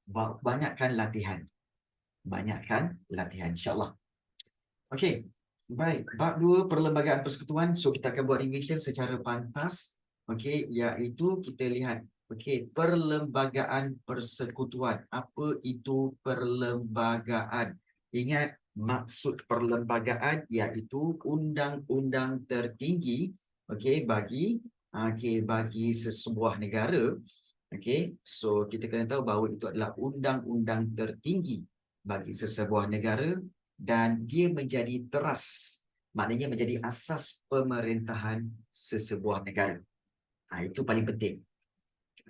banyakkan latihan. Banyakkan latihan, insyaAllah. Okey, baik. Bab 2, perlembagaan persekutuan. So, kita akan buat revision secara pantas. Okey, iaitu kita lihat. Okey, perlembagaan persekutuan. Apa itu perlembagaan? Ingat, maksud perlembagaan iaitu undang-undang tertinggi, okey, bagi sesebuah negara. Okey, so kita kena tahu bahawa itu adalah undang-undang tertinggi bagi sesebuah negara dan dia menjadi teras, maknanya menjadi asas pemerintahan sesebuah negara. Itu paling penting.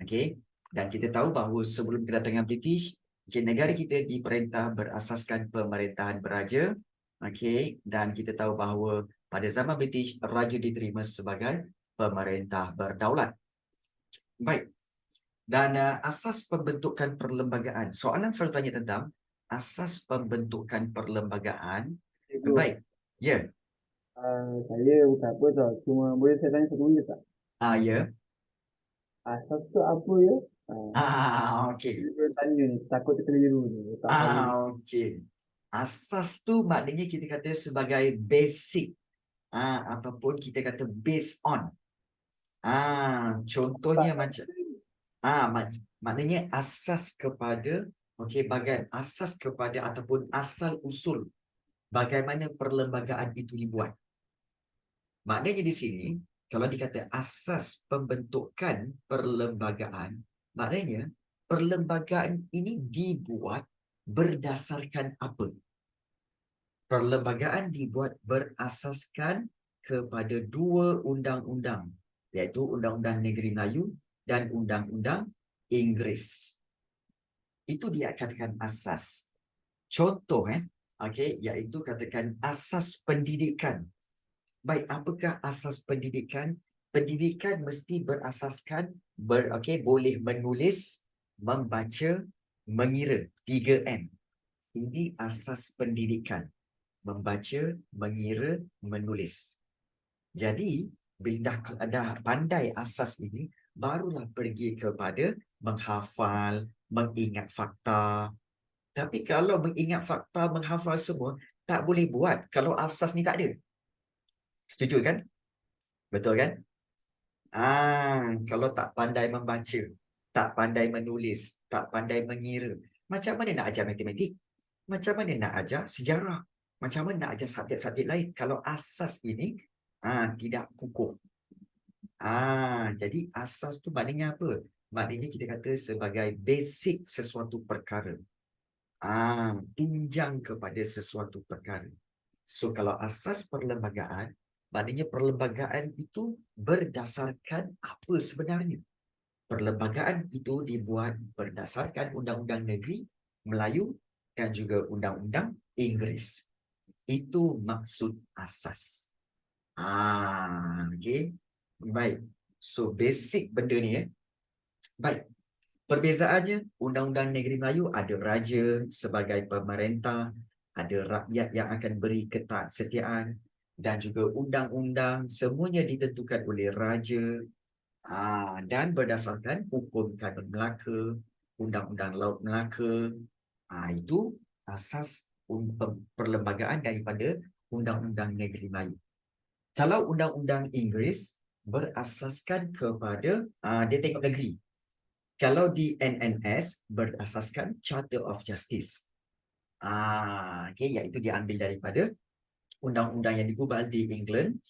Okey, dan kita tahu bahawa sebelum kedatangan British, negara kita diperintah berasaskan pemerintahan beraja. Okey, dan kita tahu bahawa pada zaman British, raja diterima sebagai pemerintah berdaulat. Baik. Dan asas pembentukan perlembagaan. Soalan selalu tanya tentang asas pembentukan perlembagaan. Cikgu, Baik. Ya. saya bukan apa tau. Cuma boleh saya tanya satu minit tak? Ya. Asas tu apa ya? Okey. Saya tanya ni, takut terkeliru ni. Tak tahu ni. Okey. Asas tu maknanya kita kata sebagai basic. Ataupun kita kata based on. Tak, Contohnya tak macam terkeliru. maknanya asas kepada, okey, asas kepada ataupun asal usul bagaimana perlembagaan itu dibuat. Maknanya di sini, kalau dikata asas pembentukan perlembagaan, maknanya perlembagaan ini dibuat berdasarkan apa? Perlembagaan dibuat berasaskan kepada dua undang-undang, iaitu Undang-Undang Negeri Melayu dan Undang-Undang Inggeris. Itu dia katakan asas. Contoh, okey, iaitu katakan asas pendidikan. Baik, apakah asas pendidikan? Pendidikan mesti berasaskan boleh menulis, membaca, mengira. 3M. Ini asas pendidikan. Membaca, mengira, menulis. Jadi, bila dah pandai asas ini, barulah pergi kepada menghafal, mengingat fakta. Tapi kalau mengingat fakta, menghafal semua, tak boleh buat kalau asas ni tak ada. Setuju kan? Betul kan? Kalau tak pandai membaca, tak pandai menulis, tak pandai mengira, macam mana nak ajar matematik? Macam mana nak ajar sejarah? Macam mana nak ajar subjek-subjek lain kalau asas ini tidak kukuh? Jadi asas tu maknanya apa? Maknanya kita kata sebagai basic sesuatu perkara. Tunjang kepada sesuatu perkara. So, kalau asas perlembagaan, maknanya perlembagaan itu berdasarkan apa sebenarnya? Perlembagaan itu dibuat berdasarkan Undang-Undang Negeri Melayu dan juga Undang-Undang Inggeris. Itu maksud asas. Okey. Baik. So, basic benda ni Baik. Perbezaannya, Undang-Undang Negeri Melayu ada raja sebagai pemerintah, ada rakyat yang akan beri ketaksetiaan dan juga undang-undang semuanya ditentukan oleh raja dan berdasarkan hukum kanun Melaka, Undang-Undang Laut Melaka. Itu asas perlembagaan daripada Undang-Undang Negeri Melayu. Kalau Undang-Undang Inggeris berasaskan kepada dia tengok negeri. Kalau di NNS berasaskan Charter of Justice. Okay, iaitu diambil daripada undang-undang yang digubal di England.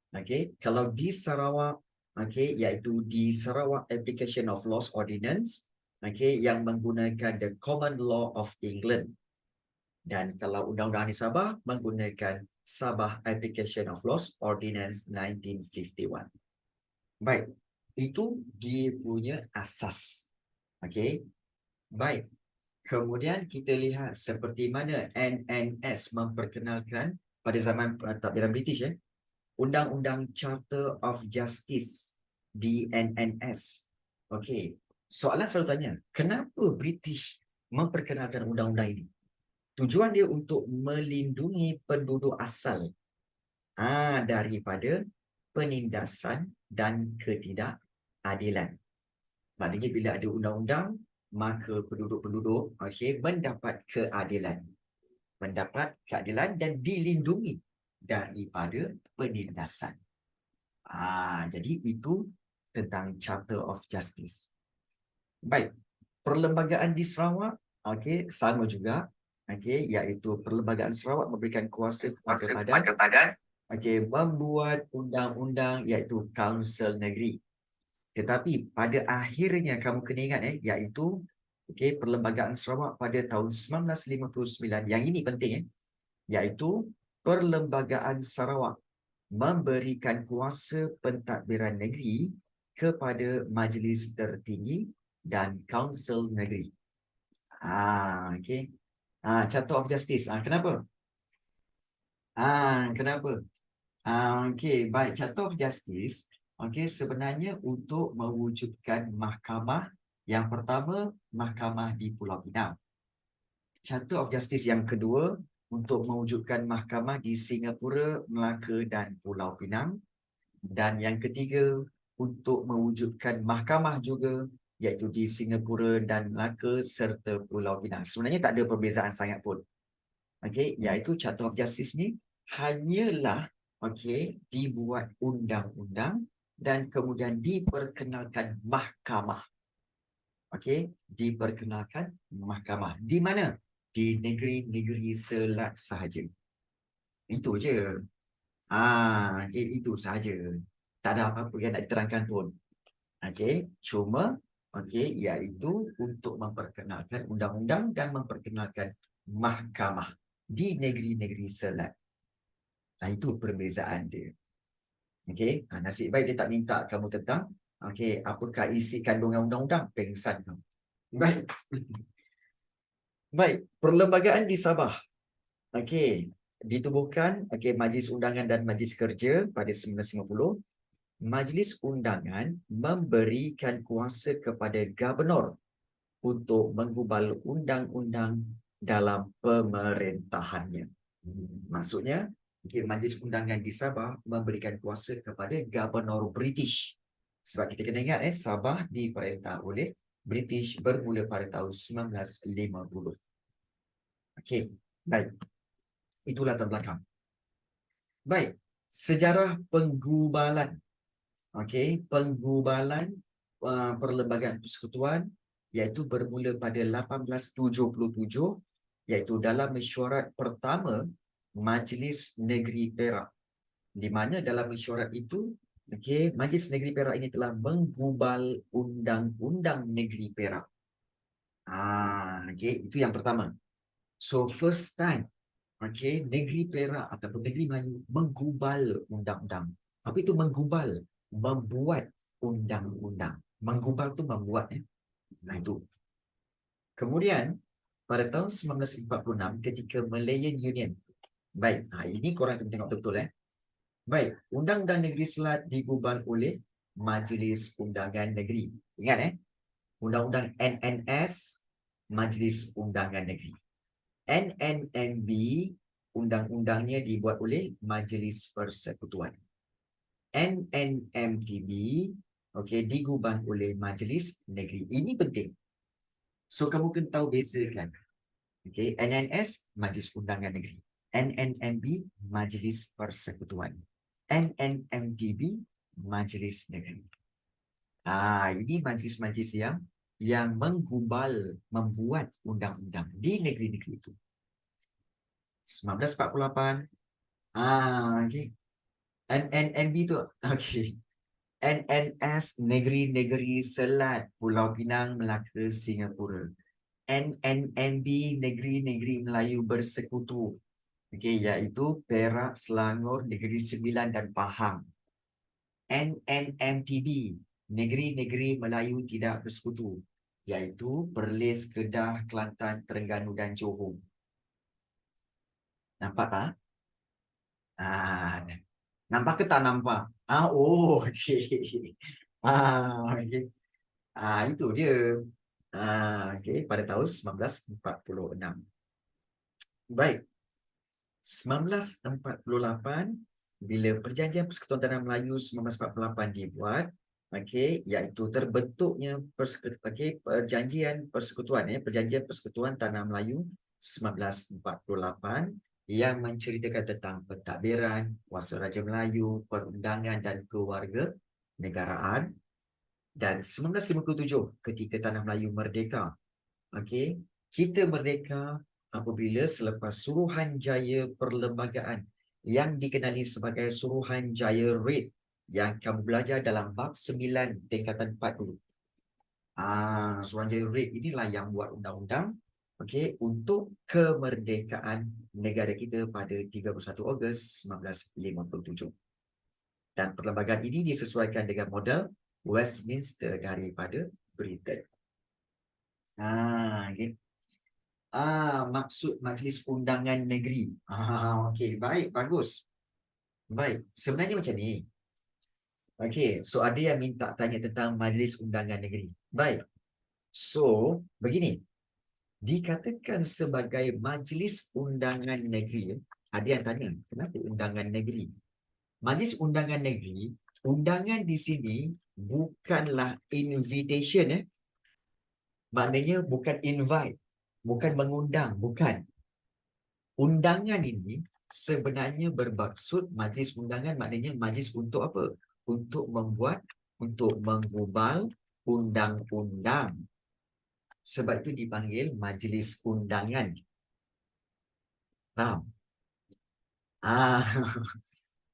Okay, kalau di Sarawak, okay, iaitu di Sarawak Application of Laws Ordinance, okay, yang menggunakan the Common Law of England. Dan kalau undang-undang di Sabah menggunakan Sabah Application of Laws Ordinance 1951. Baik, itu dia punya asas. Okey. Baik. Kemudian kita lihat seperti mana NNS memperkenalkan pada zaman pentadbiran British Undang-Undang Charter of Justice di NNS. Okey. Soalan selalu tanya, kenapa British memperkenalkan undang-undang ini? Tujuan dia untuk melindungi penduduk asal daripada penindasan dan ketidakadilan. Maknanya bila ada undang-undang, maka penduduk-penduduk mendapat keadilan. Mendapat keadilan dan dilindungi daripada penindasan. Jadi itu tentang Charter of Justice. Baik, perlembagaan di Sarawak sama juga, iaitu Perlembagaan Sarawak memberikan kuasa kepada badan membuat undang-undang iaitu Kaunsil Negeri. Tetapi pada akhirnya kamu kena ingat iaitu Perlembagaan Sarawak pada tahun 1959, yang ini penting iaitu Perlembagaan Sarawak memberikan kuasa pentadbiran negeri kepada Majlis Tertinggi dan Kaunsil Negeri. Charter of Justice. Kenapa? Kenapa? Baik, Charter of Justice sebenarnya untuk mewujudkan mahkamah. Yang pertama, mahkamah di Pulau Pinang. Charter of Justice yang kedua, untuk mewujudkan mahkamah di Singapura, Melaka dan Pulau Pinang. Dan yang ketiga, untuk mewujudkan mahkamah juga iaitu di Singapura dan Melaka serta Pulau Pinang. Sebenarnya tak ada perbezaan sangat pun. Iaitu Charter of Justice ni hanyalah dibuat undang-undang dan kemudian diperkenalkan mahkamah. Diperkenalkan mahkamah. Di mana? Di negeri-negeri selat sahaja. Itu je. Itu sahaja. Tak ada apa-apa yang nak diterangkan pun. Cuma iaitu untuk memperkenalkan undang-undang dan memperkenalkan mahkamah di negeri-negeri selat. Itu perbezaan dia. Nasib baik dia tak minta kamu tentang apakah isi kandungan undang-undang, pengsan kamu. Baik. Baik, perlembagaan di Sabah. Ditubuhkan Majlis Undangan dan Majlis Kerja pada 1950. Majlis Undangan memberikan kuasa kepada Gubernur untuk menggubal undang-undang dalam pemerintahannya. Maksudnya, Majlis Undangan di Sabah memberikan kuasa kepada Gubernur British. Sebab kita kena ingat Sabah diperintah oleh British bermula pada tahun 1950. Baik. Itu latar belakang. Baik, sejarah penggubalan. Penggubalan Perlembagaan Persekutuan iaitu bermula pada 1877 iaitu dalam mesyuarat pertama Majlis Negeri Perak. Di mana dalam mesyuarat itu Majlis Negeri Perak ini telah menggubal Undang-Undang Negeri Perak. Itu yang pertama. So first time Negeri Perak ataupun Negeri Melayu menggubal undang-undang. Apa itu menggubal? Membuat undang-undang. Menggubal tu membuat. Itu. Kemudian pada tahun 1946 ketika Malayan Union. Baik, ini korang kena tengok betul. Baik, Undang-Undang Negeri Selat digubal oleh Majlis Undangan Negeri. Ingat Undang-Undang NNS, Majlis Undangan Negeri. NNMB, undang-undangnya dibuat oleh Majlis Persekutuan. NNMTB, digubal oleh Majlis Negeri. Ini penting. So, kamu kena tahu bezakan. NNS, Majlis Undangan Negeri. NNMB, Majlis Persekutuan. NNMTB, Majlis Negeri. Ini majlis-majlis yang menggubal, membuat undang-undang di negeri-negeri itu. 1948. NNMB tu. NNS, Negeri-Negeri Selat, Pulau Pinang, Melaka, Singapura. NNMB, Negeri-Negeri Melayu Bersekutu. Iaitu Perak, Selangor, Negeri Sembilan dan Pahang. NNMTB, Negeri-Negeri Melayu Tidak Bersekutu, iaitu Perlis, Kedah, Kelantan, Terengganu dan Johor. Nampak tak? Nampak ke tak nampak? Itu dia. Pada tahun 1946. Baik. 1948 bila Perjanjian Persekutuan Tanah Melayu 1948 dibuat, iaitu terbentuknya perjanjian persekutuan perjanjian persekutuan Tanah Melayu 1948 yang menceritakan tentang pentadbiran, kuasa Raja Melayu, perundangan dan kewarganegaraan. Dan 1957 ketika Tanah Melayu merdeka, kita merdeka apabila selepas Suruhanjaya Perlembagaan yang dikenali sebagai Suruhanjaya Red yang kamu belajar dalam bab 9 tingkatan 4 dulu. Suruhanjaya Red inilah yang buat undang-undang untuk kemerdekaan negara kita pada 31 Ogos 1957. Dan perlembagaan ini disesuaikan dengan model Westminster daripada Britain. Maksud Majlis Undangan Negeri. Okey, baik, bagus. Baik, sebenarnya macam ni. So ada yang minta tanya tentang Majlis Undangan Negeri. Baik. So, begini. Dikatakan sebagai Majlis Undangan Negeri. Ada yang tanya, kenapa undangan negeri? Majlis Undangan Negeri, undangan di sini bukanlah invitation. Maknanya bukan invite, bukan mengundang, bukan. Undangan ini sebenarnya bermaksud majlis undangan, maknanya majlis untuk apa? Untuk menggubal undang-undang. Sebab itu dipanggil majlis undangan. Faham?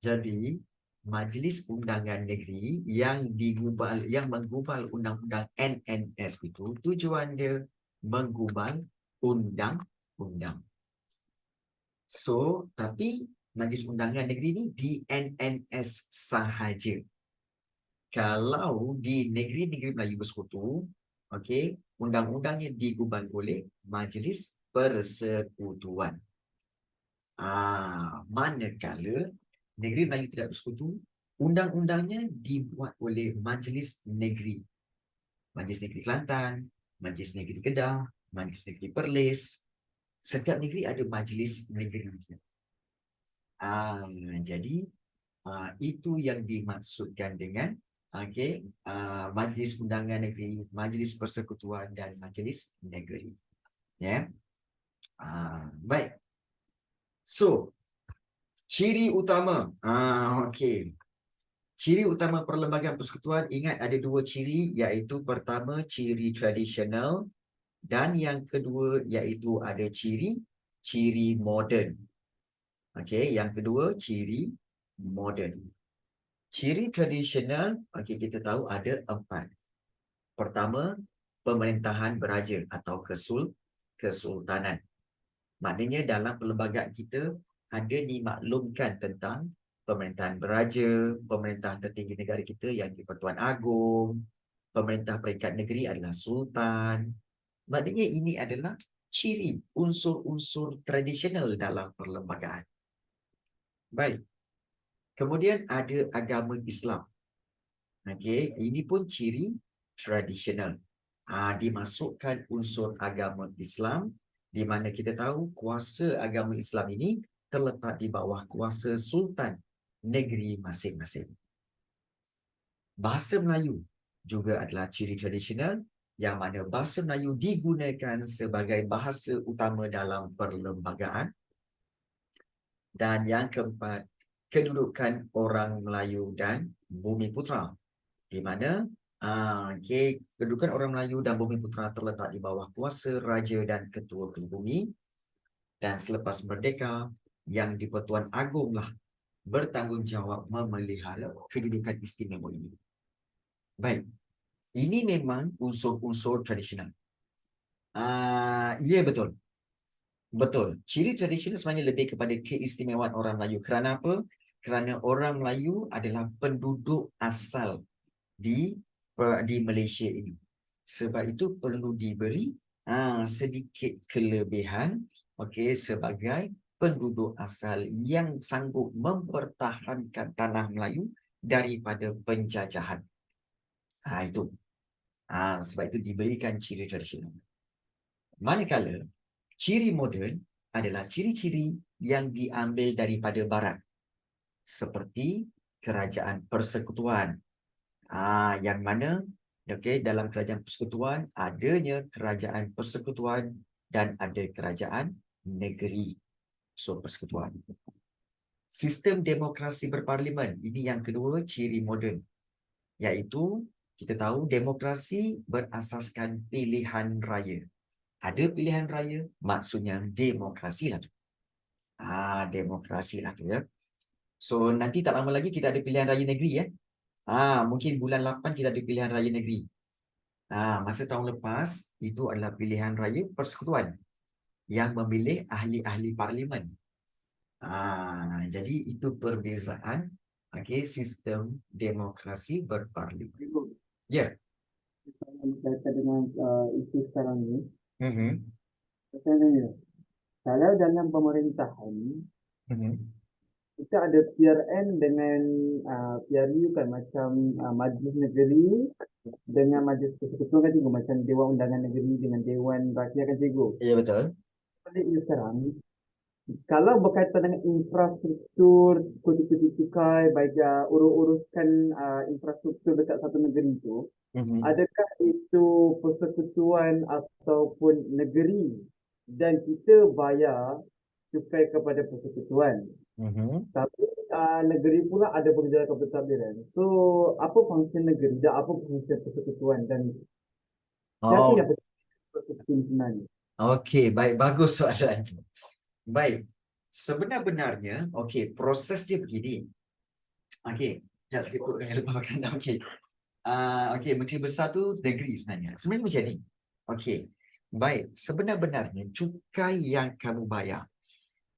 Jadi Majlis Undangan Negeri yang menggubal undang-undang NNS itu tujuan dia menggubal undang-undang. So, tapi Majlis Undangan Negeri ni di NNS sahaja. Kalau di negeri-negeri Melayu Bersekutu, undang-undangnya digubal oleh Majlis Persekutuan. Manakala negeri Melayu tidak bersekutu, undang-undangnya dibuat oleh Majlis Negeri. Majlis Negeri Kelantan, Majlis Negeri Kedah, Majlis Negeri Perlis. Setiap negeri ada majlis negeri. Jadi itu yang dimaksudkan dengan Majlis Undangan Negeri, Majlis Persekutuan dan Majlis Negeri. Baik. So, ciri utama. Ciri utama Perlembagaan Persekutuan, ingat ada dua ciri, iaitu pertama ciri tradisional dan yang kedua iaitu ada ciri moden. Yang kedua ciri moden. Ciri tradisional, kita tahu ada 4. Pertama, pemerintahan beraja atau kesultanan. Maknanya dalam perlembagaan kita ada dimaklumkan tentang pemerintahan beraja, pemerintahan tertinggi negara kita yang di-Pertuan Agong, pemerintah peringkat negeri adalah sultan. Maknanya ini adalah ciri unsur-unsur tradisional dalam perlembagaan. Baik. Kemudian ada agama Islam. Ini pun ciri tradisional. Dimasukkan unsur agama Islam, di mana kita tahu kuasa agama Islam ini terletak di bawah kuasa sultan negeri masing-masing. Bahasa Melayu juga adalah ciri tradisional, yang mana bahasa Melayu digunakan sebagai bahasa utama dalam perlembagaan. Dan yang keempat, kedudukan orang Melayu dan Bumiputera, di mana kedudukan orang Melayu dan Bumiputera terletak di bawah kuasa raja dan ketua pribumi. Dan selepas merdeka, yang di-Pertuan Agong lah bertanggungjawab memelihara kedudukan istimewa ini. Baik, ini memang unsur-unsur tradisional. Ya, betul. Betul. Ciri tradisional sebenarnya lebih kepada keistimewaan orang Melayu. Kerana apa? Kerana orang Melayu adalah penduduk asal di Malaysia ini. Sebab itu perlu diberi sedikit kelebihan sebagai penduduk asal yang sanggup mempertahankan tanah Melayu daripada penjajahan. Itu. Sebab itu diberikan ciri tradisional. Manakala ciri moden adalah ciri-ciri yang diambil daripada barat, seperti kerajaan persekutuan, Yang mana dalam kerajaan persekutuan adanya kerajaan persekutuan dan ada kerajaan negeri. So persekutuan. Sistem demokrasi berparlimen, ini yang kedua ciri moden, iaitu kita tahu demokrasi berasaskan pilihan raya. Ada pilihan raya, maksudnya demokrasi lah tu. Demokrasi lah tu ya. So nanti tak lama lagi kita ada pilihan raya negeri ya. Mungkin bulan 8 kita ada pilihan raya negeri. Masa tahun lepas itu adalah pilihan raya persekutuan yang memilih ahli-ahli parlimen. Jadi itu perbezaan sistem demokrasi berparlimen. Cikgu, Ya. berkaitan dengan isu sekarang ni, Mhm. saya tanya, kalau dalam pemerintahan kita ada PRN dengan PRU kan, macam Majlis Negeri dengan Majlis Persekutuan kan cikgu, macam Dewan Undangan Negeri dengan Dewan Rakyat kan cikgu. Ya betul. Peliknya sekarang, kalau berkaitan dengan infrastruktur, kutip-kutip cukai, baik urus-uruskan infrastruktur dekat satu negeri itu, adakah itu persekutuan ataupun negeri dan kita bayar cukai kepada persekutuan? Tapi negeri pula ada pengejaran pentadbiran. So, apa fungsi negeri dan apa fungsi persekutuan dan siapa yang persekutuan sebenarnya? Okey, baik, bagus soalan. Baik. Sebenar-benarnya, proses dia begini. Sekejap sikit perut kena lepas makan. Menteri Besar tu negeri sebenarnya. Sebenarnya macam ni. Baik. Sebenar-benarnya cukai yang kamu bayar.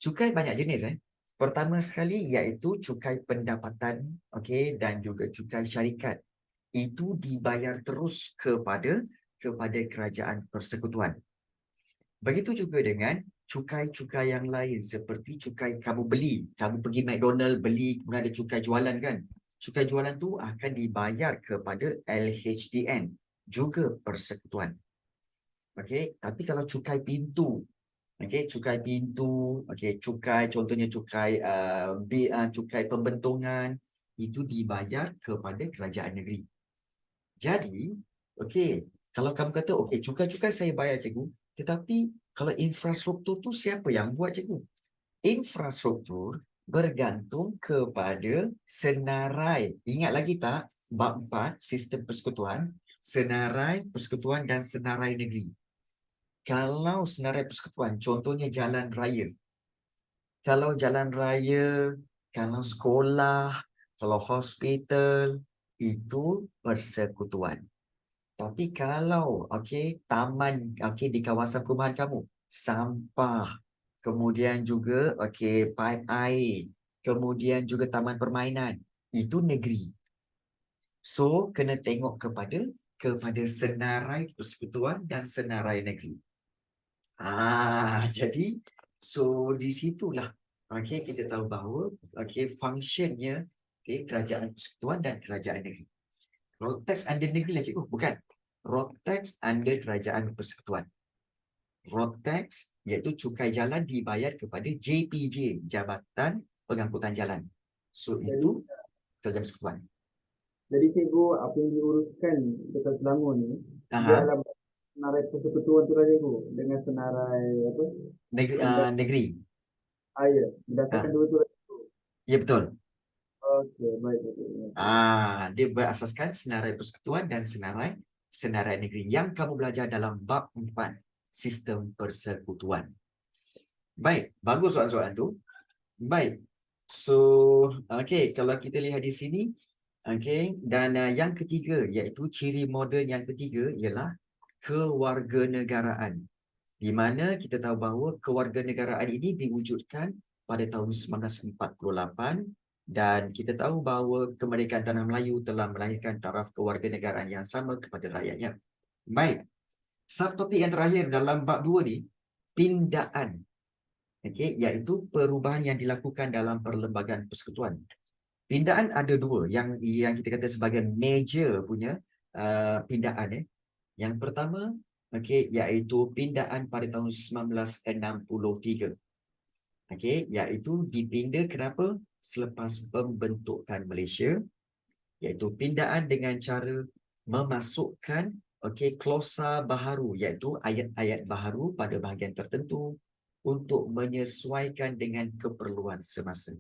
Cukai banyak jenis Pertama sekali iaitu cukai pendapatan, dan juga cukai syarikat. Itu dibayar terus kepada kerajaan persekutuan. Begitu juga dengan cukai-cukai yang lain seperti cukai kamu beli. Kamu pergi McDonald beli, kemudian ada cukai jualan kan. Cukai jualan tu akan dibayar kepada LHDN, juga persekutuan. Tapi kalau cukai pintu, cukai contohnya cukai pembentungan, itu dibayar kepada kerajaan negeri. Jadi, kalau kamu kata, cukai-cukai saya bayar cikgu, tetapi kalau infrastruktur tu siapa yang buat cikgu? Infrastruktur bergantung kepada senarai. Ingat lagi tak, bab 4 sistem persekutuan, senarai persekutuan dan senarai negeri. Kalau senarai persekutuan, contohnya jalan raya. Kalau jalan raya, kalau sekolah, kalau hospital, itu persekutuan. Tapi kalau taman di kawasan perumahan kamu, sampah, kemudian juga paip air, kemudian juga taman permainan, itu negeri. So kena tengok kepada senarai persekutuan dan senarai negeri. Jadi di situlah kita tahu bahawa functionnya kerajaan persekutuan dan kerajaan negeri. Road tax under negeri lah cikgu, bukan. Road tax under kerajaan persekutuan. Road tax iaitu cukai jalan dibayar kepada JPJ, Jabatan Pengangkutan Jalan. So itu kerajaan persekutuan. Jadi cikgu, apa yang diuruskan dekat Selangor ni, dia adalah senarai persekutuan tu lah cikgu, dengan senarai apa? Negeri. Ya, berdasarkan dua tu lah cikgu. Ya betul. Okey, baik cikgu. Dia berasaskan senarai persekutuan dan senarai negeri yang kamu belajar dalam bab 4 sistem persekutuan. Baik, bagus soalan-soalan tu. Baik. So, kalau kita lihat di sini, dan yang ketiga iaitu ciri moden yang ketiga ialah kewarganegaraan. Di mana kita tahu bahawa kewarganegaraan ini diwujudkan pada tahun 1948 dan kita tahu bahawa kemerdekaan tanah Melayu telah melahirkan taraf kewarganegaraan yang sama kepada rakyatnya. Baik. Subtopik yang terakhir dalam bab 2 ni, pindaan. Iaitu perubahan yang dilakukan dalam perlembagaan persekutuan. Pindaan ada dua yang kita kata sebagai major punya pindaan. Yang pertama, iaitu pindaan pada tahun 1963. Iaitu dipinda kenapa? Selepas pembentukan Malaysia. iaitu pindaan dengan cara memasukkan klausa baharu, iaitu ayat-ayat baharu pada bahagian tertentu untuk menyesuaikan dengan keperluan semasa.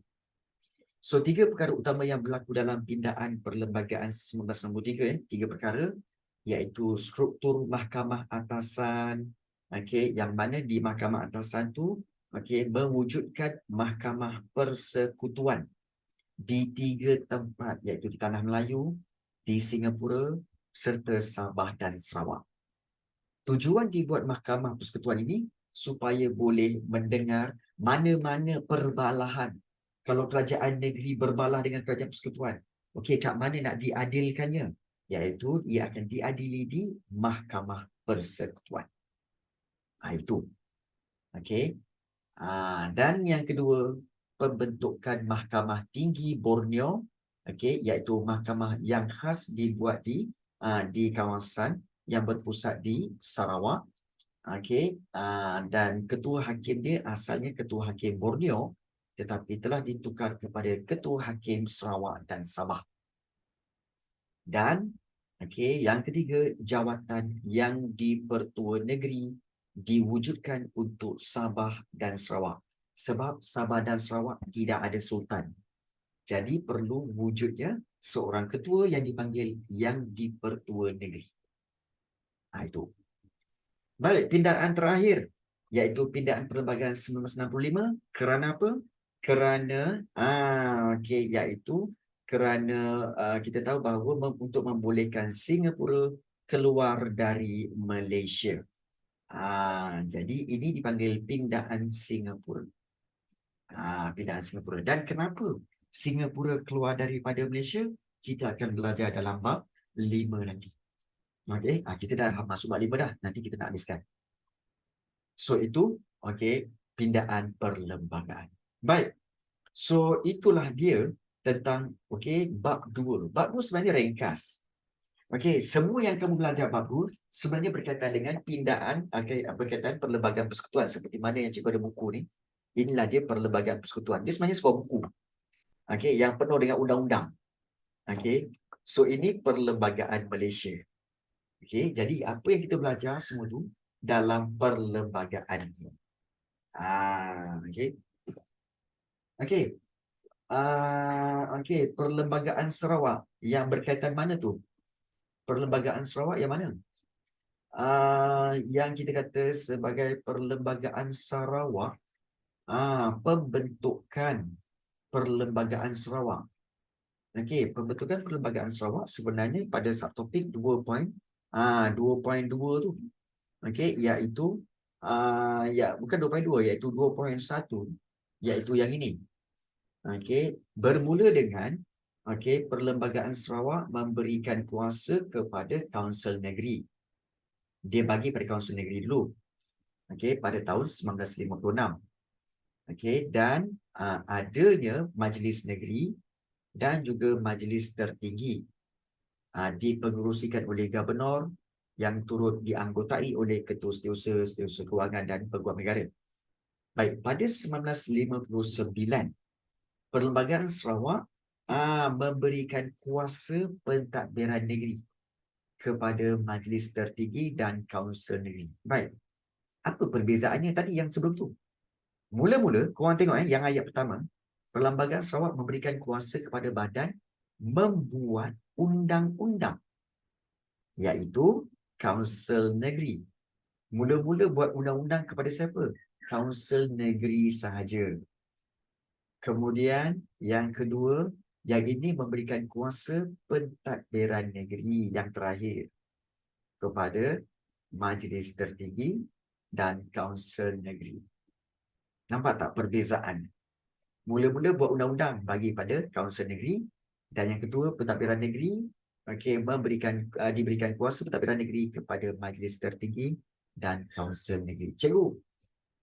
So, 3 perkara utama yang berlaku dalam pindaan perlembagaan 1963, 3 perkara, iaitu struktur mahkamah atasan, yang mana di mahkamah atasan tu mewujudkan mahkamah persekutuan di 3 tempat, iaitu di Tanah Melayu, di Singapura serta Sabah dan Sarawak. Tujuan dibuat mahkamah persekutuan ini supaya boleh mendengar mana-mana perbalahan. Kalau kerajaan negeri berbalah dengan kerajaan persekutuan, kat mana nak diadilkannya? Iaitu ia akan diadili di mahkamah persekutuan. Itu. Dan yang kedua, pembentukan Mahkamah Tinggi Borneo, iaitu mahkamah yang khas dibuat di kawasan yang berpusat di Sarawak. Dan ketua hakim dia asalnya ketua hakim Borneo, tetapi telah ditukar kepada ketua hakim Sarawak dan Sabah. Dan yang ketiga, jawatan yang di-Pertua Negeri diwujudkan untuk Sabah dan Sarawak. Sebab Sabah dan Sarawak tidak ada sultan. Jadi perlu wujudnya seorang ketua yang dipanggil yang di-Pertua Negeri. Itu. Baik, pindaan terakhir, iaitu pindaan perlembagaan 1965. Kerana apa? Kerana, iaitu kerana kita tahu bahawa untuk membolehkan Singapura keluar dari Malaysia. Jadi ini dipanggil pindaan Singapura. Pindaan Singapura. Dan kenapa Singapura keluar daripada Malaysia? Kita akan belajar dalam bab 5 nanti. Kita dah masuk bab 5 dah. Nanti kita nak habiskan. So, itu pindaan perlembagaan. Baik. So, itulah dia tentang bab 2. Bab 2 sebenarnya ringkas. Semua yang kamu belajar bab 2 sebenarnya berkaitan dengan pindaan, berkaitan perlembagaan persekutuan seperti mana yang cikgu ada buku ni. Inilah dia perlembagaan persekutuan. Dia sebenarnya sebuah buku. Yang penuh dengan undang-undang. So, ini perlembagaan Malaysia. Jadi apa yang kita belajar semua tu dalam perlembagaan ini. Perlembagaan Sarawak yang berkaitan mana tu? Perlembagaan Sarawak yang mana? Yang kita kata sebagai perlembagaan Sarawak, pembentukan perlembagaan Sarawak. Pembentukan perlembagaan Sarawak sebenarnya pada subtopik 2.2 tu. Iaitu bukan 2.2, iaitu 2.1, iaitu yang ini. Bermula dengan perlembagaan Sarawak memberikan kuasa kepada Kaunsil Negeri. Dia bagi pada Kaunsil Negeri dulu. Pada tahun 1956. Dan adanya Majlis Negeri dan juga Majlis Tertinggi dipengerusikan oleh Gubernur yang turut dianggotai oleh Ketua Setiausaha, Setiausaha Kewangan dan Peguam Negara. Baik, pada 1959, Perlembagaan Sarawak memberikan kuasa pentadbiran negeri kepada Majlis Tertinggi dan Kaunsil Negeri. Baik, apa perbezaannya tadi yang sebelum tu? Mula-mula, korang tengok yang ayat pertama, Perlembagaan Sarawak memberikan kuasa kepada badan membuat undang-undang, iaitu Kaunsil Negeri. Mula-mula buat undang-undang kepada siapa? Kaunsil Negeri sahaja. Kemudian yang kedua, yang ini memberikan kuasa pentadbiran negeri yang terakhir kepada Majlis Tertinggi dan Kaunsil Negeri. Nampak tak perbezaan? Mula-mula buat undang-undang bagi pada Kaunsil Negeri, dan yang kedua pentadbiran negeri diberikan kuasa pentadbiran negeri kepada Majlis Tertinggi dan Kaunsil Negeri. Cikgu,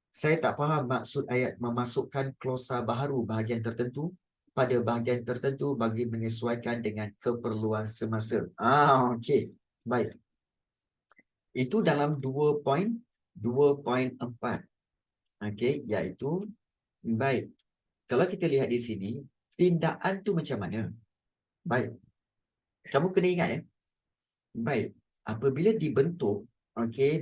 saya tak faham maksud ayat memasukkan klausa baharu bahagian tertentu pada bahagian tertentu bagi menyesuaikan dengan keperluan semasa. Baik. Itu dalam 2.2.4. Iaitu, baik. Kalau kita lihat di sini, pindaan tu macam mana? Baik. Kamu kena ingat ya. Baik, apabila dibentuk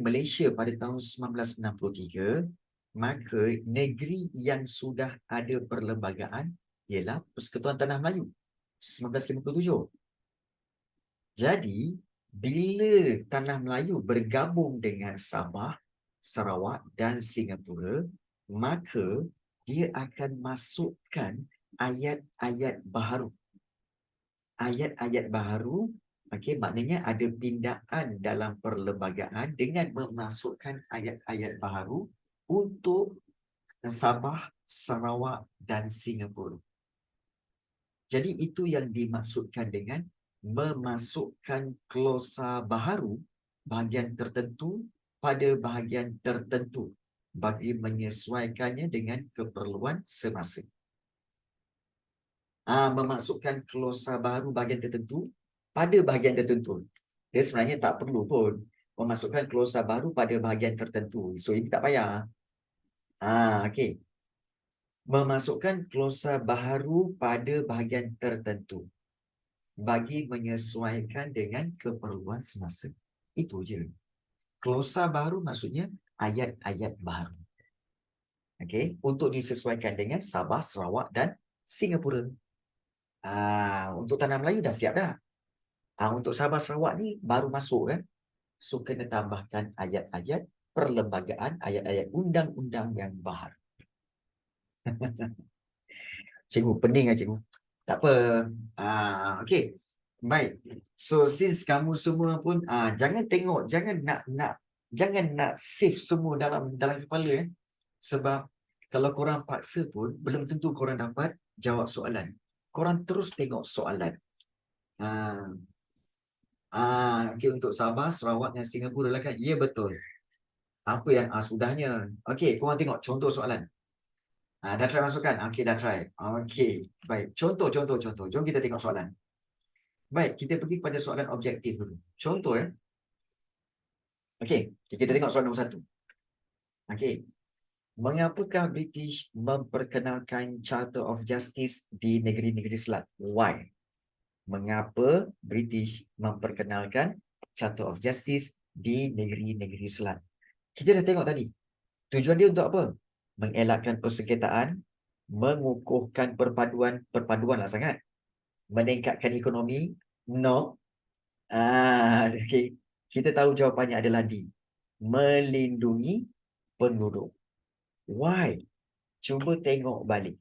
Malaysia pada tahun 1963, maka negeri yang sudah ada perlembagaan ialah Persekutuan Tanah Melayu 1957. Jadi, bila Tanah Melayu bergabung dengan Sabah, Sarawak dan Singapura, maka dia akan masukkan ayat-ayat baharu. Ayat-ayat baharu, maknanya ada pindaan dalam perlembagaan dengan memasukkan ayat-ayat baharu untuk Sabah, Sarawak dan Singapura. Jadi itu yang dimaksudkan dengan memasukkan klausa baharu bahagian tertentu pada bahagian tertentu bagi menyesuaikannya dengan keperluan semasa. Memasukkan klausa baharu bahagian tertentu pada bahagian tertentu. Dia sebenarnya tak perlu pun memasukkan klausa baharu pada bahagian tertentu. So ini tak payah. Okey. Memasukkan klausa baharu pada bahagian tertentu bagi menyesuaikan dengan keperluan semasa. Itu je. Klausa baharu maksudnya ayat-ayat baharu. Okey, untuk disesuaikan dengan Sabah, Sarawak dan Singapura. Untuk Tanah Melayu dah siap dah. Untuk Sabah, Sarawak ni baru masuk kan. So kena tambahkan ayat-ayat perlembagaan, ayat-ayat undang-undang yang baharu. Cikgu, pening lah cikgu. Tak apa. Okey. Baik. So since kamu semua pun jangan tengok, jangan nak save semua dalam kepala Sebab kalau korang paksa pun belum tentu korang dapat jawab soalan. Korang terus tengok soalan. Okey, untuk Sabah, Sarawak dan Singapura lah kan. Ya betul. Apa yang sudahnya. Okey, korang tengok contoh soalan. Dah try masukkan? Okey, dah try. Okey, baik. Contoh. Jom kita tengok soalan. Baik, kita pergi kepada soalan objektif dulu. Contoh ya. Okey, kita tengok soalan nombor 1. Okey. Mengapakah British memperkenalkan Charter of Justice di negeri-negeri Selat? Why? Mengapa British memperkenalkan Charter of Justice di negeri-negeri Selat? Kita dah tengok tadi. Tujuan dia untuk apa? Mengelakkan persengketaan, mengukuhkan perpaduan lah sangat. Meningkatkan ekonomi? No. Okay. Kita tahu jawapannya adalah D. Melindungi penduduk. Why? Cuba tengok balik.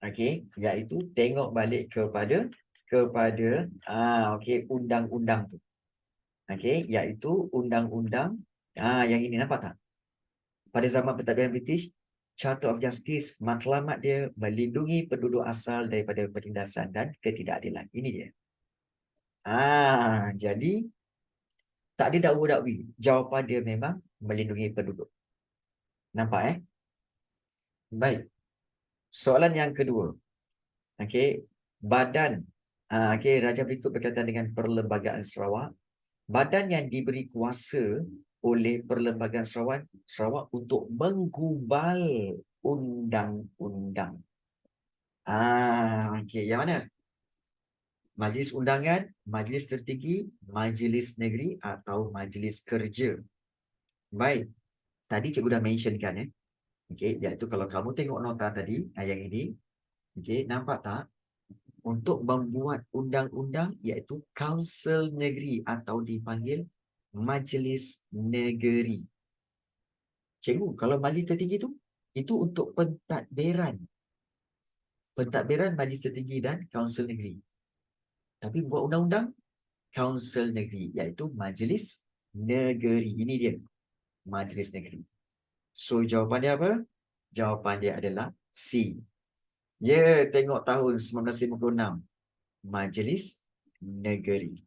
Okey, iaitu tengok balik kepada undang-undang tu. Okey, iaitu undang-undang yang ini, nampak tak? Pada zaman pentadbiran British, Charter of Justice, matlamat dia melindungi penduduk asal daripada penindasan dan ketidakadilan. Ini dia. Jadi tak ada dakwa-dakwi. Jawapan dia memang melindungi penduduk. Nampak Baik. Soalan yang kedua. Okey, badan Raja berikut berkaitan dengan Perlembagaan Sarawak. Badan yang diberi kuasa oleh Perlembagaan Sarawak untuk menggubal undang-undang. Okey, yang mana? Majlis Undangan, Majlis Tertinggi, Majlis Negeri atau Majlis Kerja. Baik. Tadi cikgu dah mentionkan Okey, iaitu kalau kamu tengok nota tadi, yang ini, okey, nampak tak? Untuk membuat undang-undang iaitu Kaunsil Negeri atau dipanggil Majlis Negeri. Cikgu, kalau Majlis Tertinggi itu untuk pentadbiran. Pentadbiran Majlis Tertinggi dan Kaunsil Negeri. Tapi buat undang-undang, Kaunsil Negeri iaitu Majlis Negeri. Ini dia, Majlis Negeri. So, jawapan dia apa? Jawapan dia adalah C. Tengok tahun 1956. Majlis Negeri.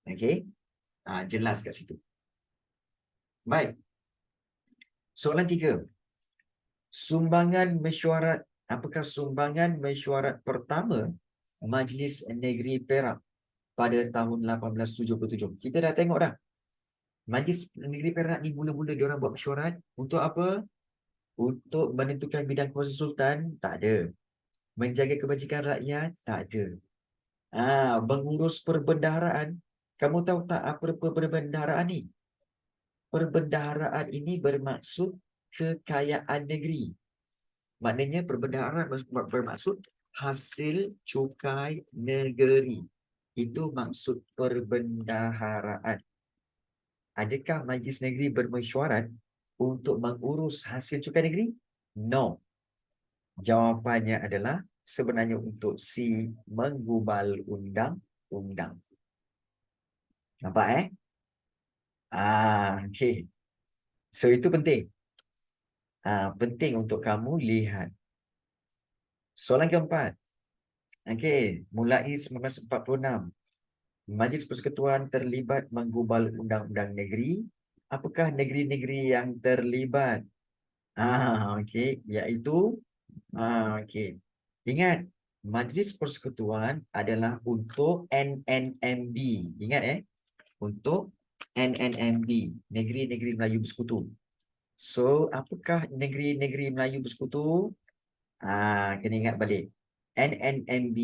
Okey. Jelas kat situ. Baik. Soalan 3. Sumbangan mesyuarat. Apakah sumbangan mesyuarat pertama Majlis Negeri Perak pada tahun 1877? Kita dah tengok dah. Majlis Negeri Perak ni mula-mula diorang buat mesyuarat untuk apa? Untuk menentukan bidang kuasa sultan? Tak ada. Menjaga kebajikan rakyat? Tak ada. Mengurus perbendaharaan. Kamu tahu tak apa perbendaharaan ni? Perbendaharaan ini bermaksud kekayaan negeri. Maknanya perbendaharaan bermaksud hasil cukai negeri. Itu maksud perbendaharaan. Adakah Majlis Negeri bermesyuarat untuk mengurus hasil cukai negeri? No. Jawapannya adalah sebenarnya untuk C, menggubal undang-undang. Nampak okay. So itu penting. Penting untuk kamu lihat. Soalan keempat. Okay, mulai 1946. Majlis Persekutuan terlibat menggubal undang-undang negeri. Apakah negeri-negeri yang terlibat? Okey, iaitu okey. Ingat, Majlis Persekutuan adalah untuk NNMB. Ingat untuk NNMB, Negeri-Negeri Melayu Bersekutu. So, apakah negeri-negeri Melayu Bersekutu? Kena ingat balik. NNMB,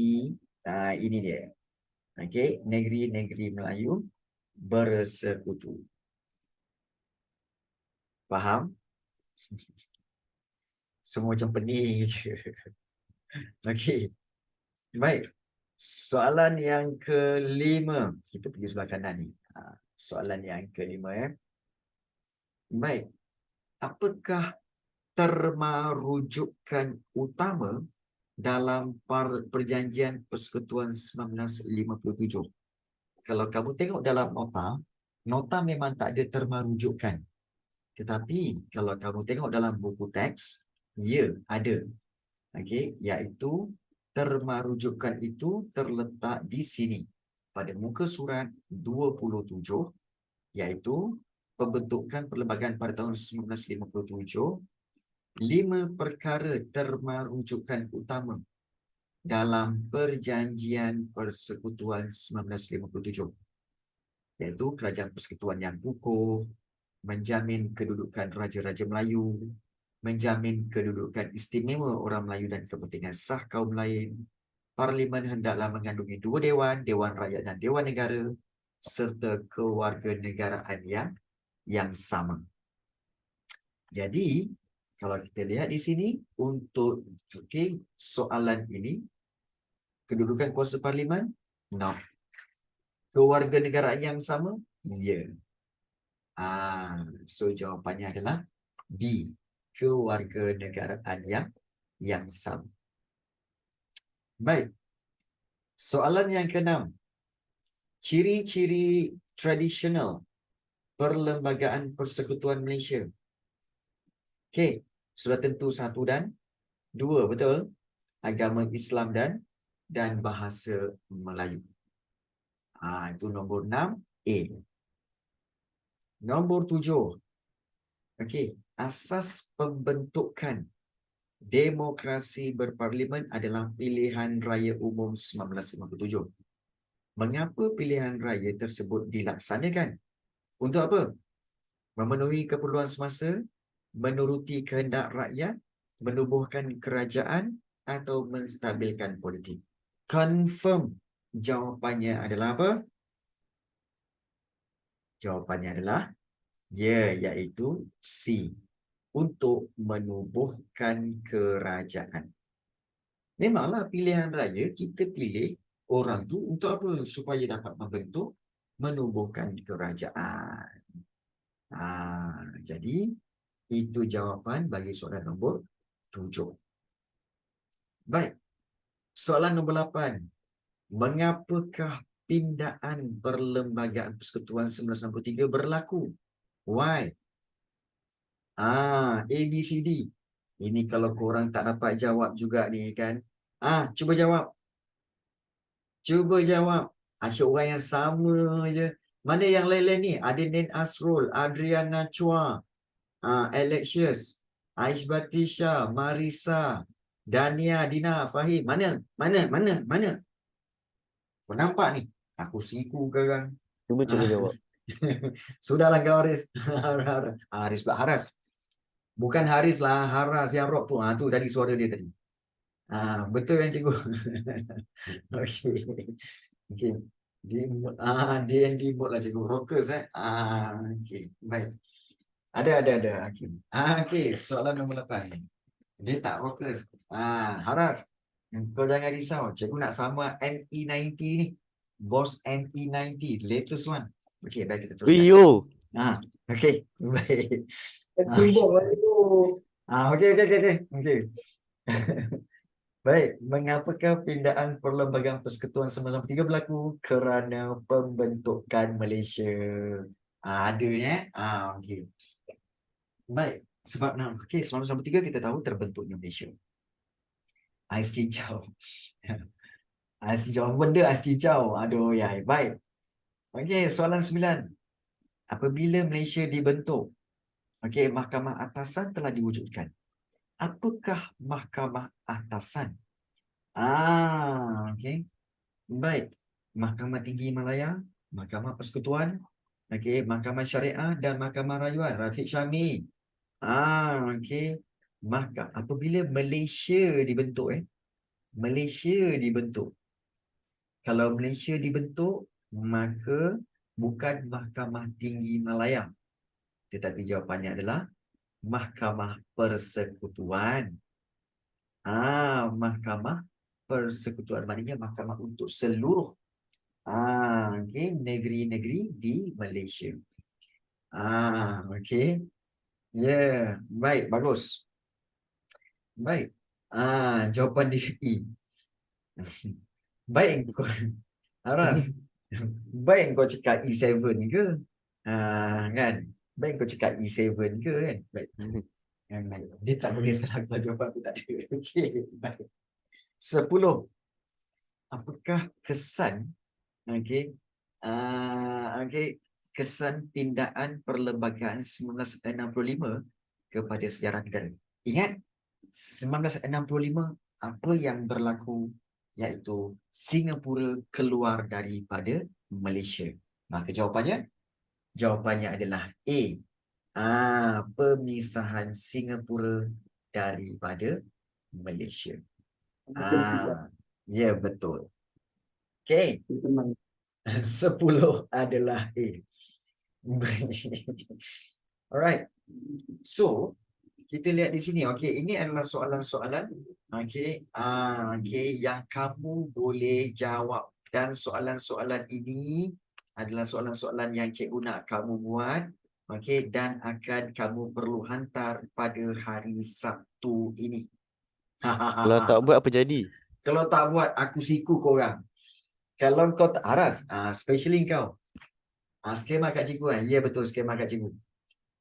ini dia. Okey, negeri-negeri Melayu Bersekutu. Faham? Semua macam pening je. Okey. Baik. Soalan yang kelima. Kita pergi sebelah kanan ni. Soalan yang kelima Baik. Apakah terma rujukan utama dalam Perjanjian Persekutuan 1957? Kalau kamu tengok dalam nota memang tak ada terma rujukan. Tetapi kalau kamu tengok dalam buku teks, ya ada. Okey, iaitu terma rujukan itu terletak di sini pada muka surat 27, iaitu pembentukan perlembagaan pada tahun 1957, 5 perkara terma rujukan utama dalam Perjanjian Persekutuan 1957, iaitu Kerajaan Persekutuan yang kukuh, menjamin kedudukan Raja-Raja Melayu, menjamin kedudukan istimewa orang Melayu dan kepentingan sah kaum lain. Parlimen hendaklah mengandungi 2 dewan, Dewan Rakyat dan Dewan Negara, serta kewarganegaraan yang sama. Jadi, kalau kita lihat di sini, untuk soalan ini, kedudukan kuasa parlimen? No. Kewarganegaraan yang sama? Ya. So jawapannya adalah B, kewarganegaraan yang sama. Baik. Soalan yang ke-6. Ciri-ciri tradisional Perlembagaan Persekutuan Malaysia. Okey, sudah tentu 1 dan 2, betul? Agama Islam dan bahasa Melayu. Itu nombor 6, A. Nombor 7. Okey, asas pembentukan demokrasi berparlimen adalah Pilihan Raya Umum 1957. Mengapa pilihan raya tersebut dilaksanakan? Untuk apa? Memenuhi keperluan semasa, menuruti kehendak rakyat, menubuhkan kerajaan, atau menstabilkan politik. Confirm. Jawapannya adalah apa? Jawapannya adalah ya, iaitu C. Untuk menubuhkan kerajaan. Memanglah pilihan raya kita pilih orang tu untuk apa? Supaya dapat membentuk, menubuhkan kerajaan. Jadi itu jawapan bagi soalan nombor 7. Baik. Soalan nombor 8. Mengapakah pindaan Perlembagaan Persekutuan 1963 berlaku? Why? A, B, C, D. Ini kalau korang tak dapat jawab juga ni kan. Cuba jawab. Cuba jawab. Asyik orang yang sama je. Mana yang lain-lain ni? Adenin Asrul, Adriana Chua, Alexius, Aish Batisha, Marisa, Dania, Dina, Fahim. Mana? Kau nampak ni? Aku siku sekarang. Cuba jawab. Sudahlah kau Haris. Haris pula Haras. Bukan Haris lah, Haras yang rock tu. Tu tadi suara dia tadi. Betul kan cikgu? Okey. Okey. DND mode lah cikgu. Rockers okey. Baik. Ada Hakim. Okey, soalan nombor 8. Dia tak rockers. Haras. Kau jangan risau. Cikgu nak sama ME90 ni. Boss ME90, latest one. Okey, baik kita teruskan. Yo. Okey, baik. Timbuk lah itu. Okey. Baik, mengapakah pindaan Perlembagaan Persekutuan 1993 berlaku? Kerana pembentukan Malaysia. Adanya. Okey. Baik, sebab okey, 1993 kita tahu terbentuknya Malaysia. Ais hijau. Ais hijau. Apa benda ais hijau? Aduh, ya. Baik. Okey, soalan 9. Apabila Malaysia dibentuk, okey, Mahkamah Atasan telah diwujudkan. Apakah Mahkamah Atasan? Okey. Baik. Mahkamah Tinggi Malaya, Mahkamah Persekutuan, okey, Mahkamah Syariah dan Mahkamah Rayuan. Rafiq Syami. Okey. Apabila Malaysia dibentuk, Malaysia dibentuk. Kalau Malaysia dibentuk, maka bukan Mahkamah Tinggi Malaya. Tetapi jawapannya adalah Mahkamah Persekutuan. Mahkamah Persekutuan maknanya mahkamah untuk seluruh okey, negeri-negeri di Malaysia. Okey. Ya, baik, bagus. Baik. Jawapan DPE. Baik kau Aras. Baik kau cakap E7 ke? Kan? Baik kau cakap E7 ke kan? Baik. Baik. Dia tak boleh salah kalau jawapan aku tak ada. Okey. Baik. 10. Apakah kesan okey okey kesan pindaan Perlembagaan 1965 kepada sejarah negara? Ingat 1965 apa yang berlaku, iaitu Singapura keluar daripada Malaysia. Maka jawapannya adalah A. Pemisahan Singapura daripada Malaysia. Ya, betul. Okey. 10 adalah A. Alright. So, kita lihat di sini. Okey, ini adalah soalan-soalan okey yang kamu boleh jawab, dan soalan-soalan ini adalah soalan-soalan yang cikgu nak kamu buat, okey, dan akan kamu perlu hantar pada hari Sabtu ini. Kalau tak buat apa jadi? Kalau tak buat, aku siku korang. Kalau kau tak Aras, especially kau. Skema kat cikgu kan? Ya, betul, skema kat cikgu.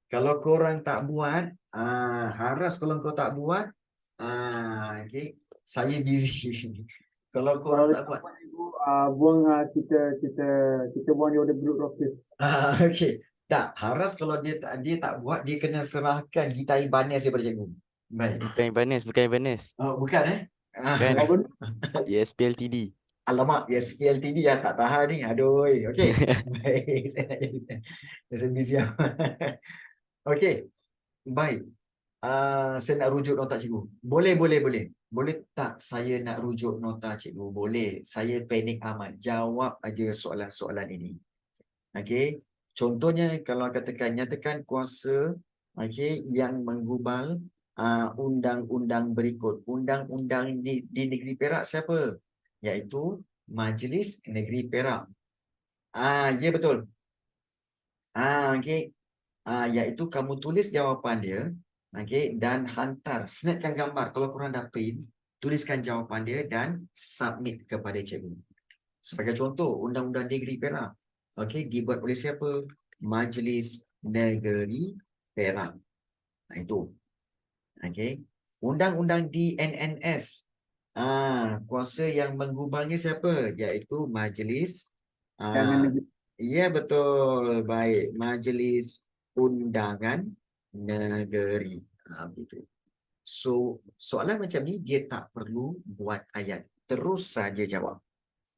Kalau korang tak buat, Haras kalau kau tak buat, okay, saya busy. Kalau korang tak buat, buang kita buang dia the group rockers. okay. Tak, Haras kalau dia tak buat, dia kena serahkan gitar Ibanez daripada cikgu. Baik. Bukan Ibanez. Oh, bukan Kan? Apa? ESPLTD. Alamak, SPLTD yang tak tahan ni. Aduh, okey. Baik, saya nak jadikan. Saya busy. Okey. Baik. Saya nak rujuk nota cikgu. Boleh. Boleh tak saya nak rujuk nota cikgu? Boleh. Saya panik amat. Jawab aja soalan-soalan ini. Okey. Contohnya kalau katakan nyatakan kuasa yang menggubal undang-undang berikut. Undang-undang di negeri Perak siapa? Iaitu Majlis Negeri Perak. Ya betul. Okey. Iaitu kamu tulis jawapan dia, okey, dan hantar, snapkan gambar. Kalau korang dah print, tuliskan jawapan dia dan submit kepada cikgu. Sebagai contoh, Undang-Undang Negeri Perak, okey, dibuat oleh siapa? Majlis Negeri Perak. Itu. Okey. Undang-Undang DNNS. Kuasa yang menggubalnya siapa? Iaitu Majlis ya, betul. Baik. Majlis Undangan Negeri. Begitu. So, soalan macam ni dia tak perlu buat ayat. Terus saja jawab.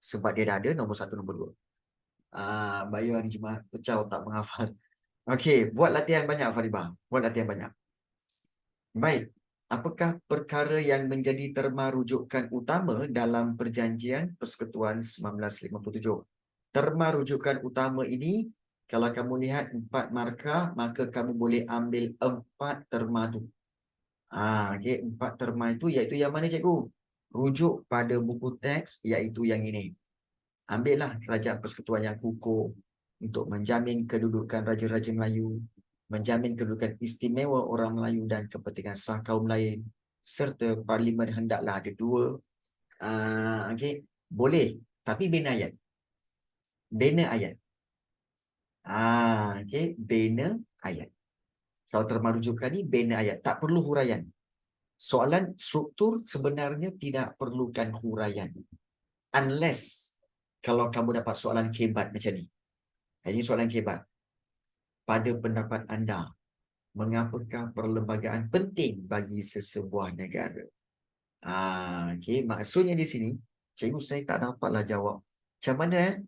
Sebab dia dah ada nombor 1, nombor 2. Bayu hari Jumaat pecah otak menghafal. Okey, buat latihan banyak Faribah. Buat latihan banyak. Baik. Apakah perkara yang menjadi terma rujukan utama dalam Perjanjian Persekutuan 1957? Terma rujukan utama ini, kalau kamu lihat 4 markah, maka kamu boleh ambil 4 terma tu. Okay. 4 terma itu iaitu yang mana cikgu? Rujuk pada buku teks iaitu yang ini. Ambillah Kerajaan Persekutuan yang kukuh untuk menjamin kedudukan Raja-Raja Melayu, menjamin kedudukan istimewa orang Melayu dan kepentingan sah kaum lain, serta Parlimen hendaklah ada 2. Okay. Boleh, tapi bina ayat. Bina ayat. Okay. Bina ayat. Kalau terma rujukan ni bina ayat, tak perlu huraian. Soalan struktur sebenarnya tidak perlukan huraian. Unless kalau kamu dapat soalan kebat macam ni. Ini soalan kebat. Pada pendapat anda, mengapakah perlembagaan penting bagi sesebuah negara? Okay. Maksudnya di sini, cikgu saya tak dapatlah jawab. Macam mana?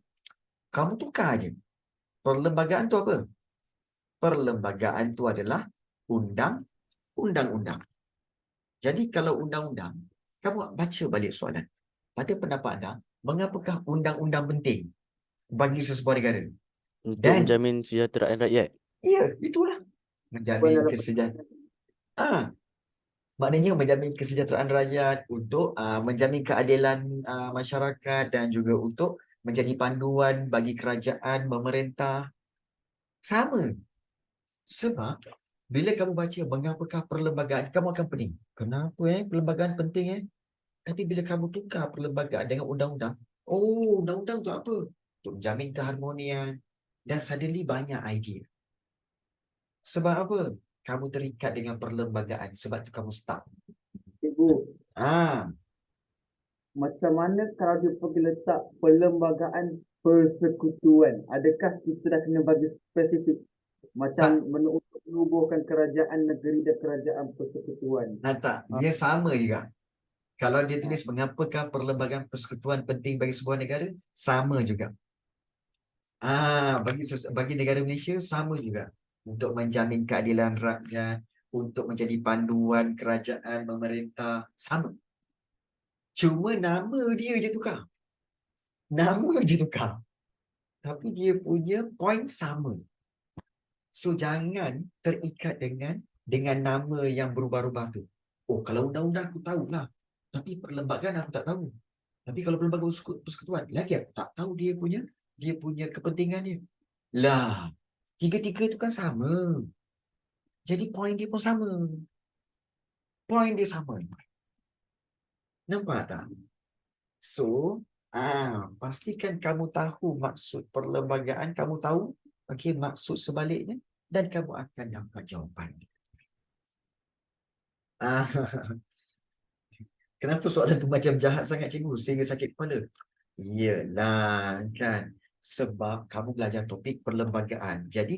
Kamu tukar je. Perlembagaan tu apa? Perlembagaan tu adalah undang-undang. Jadi kalau undang-undang, kamu baca balik soalan. Pada pendapat anda, mengapakah undang-undang penting bagi sesebuah negara? Untuk Dan menjamin kesejahteraan rakyat. ya, itulah. Menjamin kesejahteraan. Maknanya menjamin kesejahteraan rakyat, untuk menjamin keadilan masyarakat dan juga untuk menjadi panduan bagi kerajaan, memerintah. Sama. Sebab bila kamu baca mengapakah perlembagaan, kamu akan pening. Kenapa perlembagaan penting Tapi bila kamu tukar perlembagaan dengan undang-undang, undang-undang untuk apa? Untuk menjamin keharmonian. Dan suddenly banyak idea. Sebab apa? Kamu terikat dengan perlembagaan. Sebab tu kamu stuck. Cikgu, Ah, macam mana kalau dia pergi letak perlembagaan persekutuan? Adakah kita dah kena bagi spesifik? Macam menubuhkan kerajaan negeri dan kerajaan persekutuan. tak. Dia sama juga. Kalau dia tulis mengapakah perlembagaan persekutuan penting bagi sebuah negara, sama juga. Bagi negara Malaysia, sama juga. Untuk menjamin keadilan rakyat, untuk menjadi panduan kerajaan, memerintah, sama. Cuma nama dia je tukar. Nama je tukar. Tapi dia punya point sama. So, jangan terikat dengan nama yang berubah-ubah tu. Kalau undang-undang aku tahulah. Tapi perlembagaan aku tak tahu. Tapi kalau perlembagaan persekutuan, lagi aku tak tahu dia punya kepentingan dia. Lah, tiga-tiga tu kan sama. Jadi point dia pun sama. Point dia sama. Nampak tak? So, pastikan kamu tahu maksud perlembagaan, kamu tahu maksud sebaliknya, dan kamu akan dapat jawapan. Kenapa soalan tu macam jahat sangat cikgu sehingga sakit kepala? Yelah kan, sebab kamu belajar topik perlembagaan. Jadi